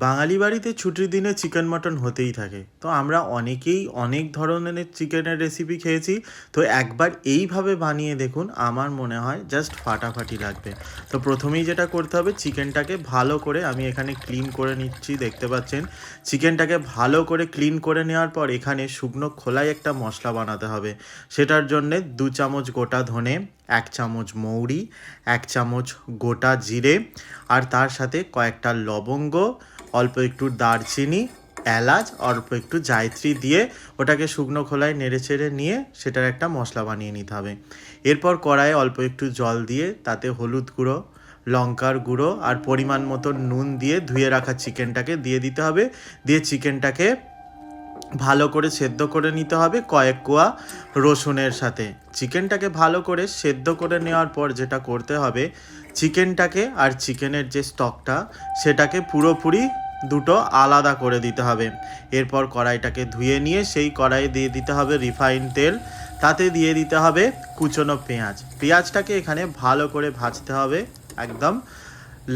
বাঙালি বাড়িতে ছুটির দিনে চিকেন মটন হতেই থাকে। তো আমরা অনেকেই অনেক ধরনের চিকেনের রেসিপি খেয়েছি। তো একবার এইভাবে বানিয়ে দেখুন, আমার মনে হয় জাস্ট ফাটাফাটি লাগবে। তো প্রথমেই যেটা করতে হবে, চিকেনটাকে ভালো করে আমি এখানে ক্লিন করে নিচ্ছি, দেখতে পাচ্ছেন। চিকেনটাকে ভালো করে ক্লিন করে নেওয়ার পর এখানে শুকনো খোলায় একটা মশলা বানাতে হবে। সেটার জন্যে 2 চামচ গোটা ধনে, 1 চামচ মৌরি, 1 চামচ গোটা জিরে, আর তার সাথে কয়েকটা লবঙ্গ, অল্প একটু দারচিনি, এলাচ, অল্প একটু জায়ত্রী দিয়ে ওটাকে শুকনো খোলায় নেড়ে চেড়ে নিয়ে সেটার একটা মশলা বানিয়ে নিতে হবে। এরপর কড়াইয়ে অল্প একটু জল দিয়ে তাতে হলুদ গুঁড়ো, লঙ্কার গুঁড়ো আর পরিমাণ মতো নুন দিয়ে ধুয়ে রাখা চিকেনটাকে দিয়ে দিতে হবে। দিয়ে চিকেনটাকে ভালো করে সেদ্ধ করে নিতে হবে কয়েক কোয়া রসুনের সাথে। চিকেনটাকে ভালো করে সেদ্ধ করে নেওয়ার পর যেটা করতে হবে, চিকেনটাকে আর চিকেনের যে স্টকটা সেটাকে পুরোপুরি দুটো আলাদা করে দিতে হবে। এরপর কড়াইটাকে ধুয়ে নিয়ে সেই কড়াইয়ে দিয়ে দিতে হবে রিফাইন তেল, তাতে দিয়ে দিতে হবে কুচনো পেঁয়াজ। পেঁয়াজটাকে এখানে ভালো করে ভাজতে হবে, একদম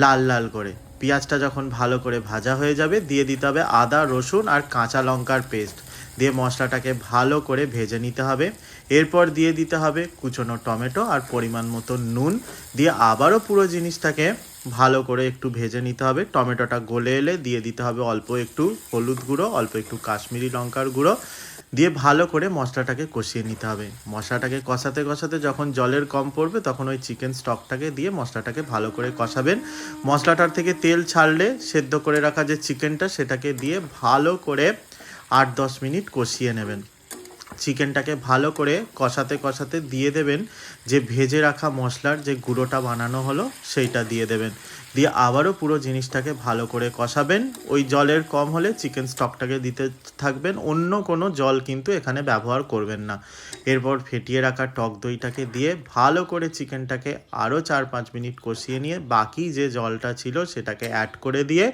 লাল লাল করে। পেঁয়াজটা যখন ভালো করে ভাজা হয়ে যাবে, দিয়ে দিতে হবে আদা, রসুন আর কাঁচা লঙ্কার পেস্ট, দিয়ে মশলাটাকে ভালো করে ভেজে নিতে হবে। এরপর দিয়ে দিতে হবে কুচনো টমেটো আর পরিমাণ মতো নুন, দিয়ে আবারও পুরো জিনিসটাকে ভালো করে একটু ভেজে নিতে হবে। টমেটোটা গলে এলে দিয়ে দিতে হবে অল্প একটু হলুদ গুঁড়ো, অল্প একটু কাশ্মীরি লঙ্কার গুঁড়ো, দিয়ে ভালো করে মশলাটাকে কষিয়ে নিতে হবে। মশলাটাকে কষাতে কষাতে যখন জলের কম পড়বে, তখন ওই চিকেন স্টকটাকে দিয়ে মশলাটাকে ভালো করে কষাবেন। মশলাটার থেকে তেল ছাড়লে সেদ্ধ করে রাখা যে চিকেনটা সেটাকে দিয়ে ভালো করে 8-10 মিনিট কষিয়ে নেবেন। চিকেনটাকে ভালো করে কষাতে কষাতে দিয়ে দেবেন যে ভেজে রাখা মশলার যে গুঁড়োটা বানানো হলো সেইটা দিয়ে দেবেন। দিয়ে আবারও পুরো জিনিসটাকে ভালো করে কষাবেন। ওই জলের কম হলে চিকেন স্টকটাকে দিতে থাকবেন, অন্য কোনো জল কিন্তু এখানে ব্যবহার করবেন না। এরপর ফেটিয়ে রাখা টক দইটাকে দিয়ে ভালো করে চিকেনটাকে আরও 4-5 মিনিট কষিয়ে নিয়ে বাকি যে জলটা ছিল সেটাকে অ্যাড করে দিয়ে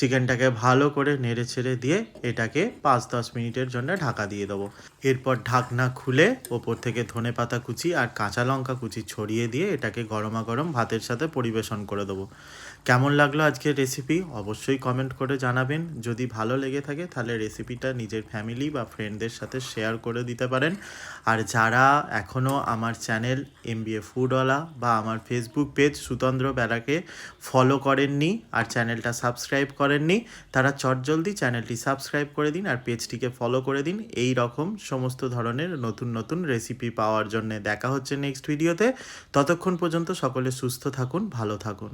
চিকেনটাকে ভালো করে নেড়ে ছেড়ে দিয়ে এটাকে 5-10 মিনিটের জন্য ঢাকা দিয়ে দেবো। এরপর ঢাকনা খুলে ওপর থেকে ধনেপাতা কুচি আর কাঁচা লঙ্কা কুচি ছড়িয়ে দিয়ে এটাকে গরমা গরম ভাতের সাথে পরিবেশন করে দেবো। কেমন লাগলো আজকের রেসিপি অবশ্যই কমেন্ট করে জানাবেন। যদি ভালো লেগে থাকে তাহলে রেসিপিটা নিজের ফ্যামিলি বা ফ্রেন্ডদের সাথে শেয়ার করে দিতে পারেন। আর যারা এখনও আমার চ্যানেল MBA ফুডওয়ালা বা আমার ফেসবুক পেজ সুতন্দ্র বেরাকে ফলো করেননি আর চ্যানেলটা সাবস্ক্রাইব করেননি, তারা চটজলদি চ্যানেলটি সাবস্ক্রাইব করে দিন আর পেজটিকে ফলো করে দিন এই রকম সমস্ত ধরনের নতুন নতুন রেসিপি পাওয়ার জন্য। দেখা হচ্ছে নেক্সট ভিডিওতে। ততক্ষণ পর্যন্ত সকলে সুস্থ থাকুন, ভালো থাকুন।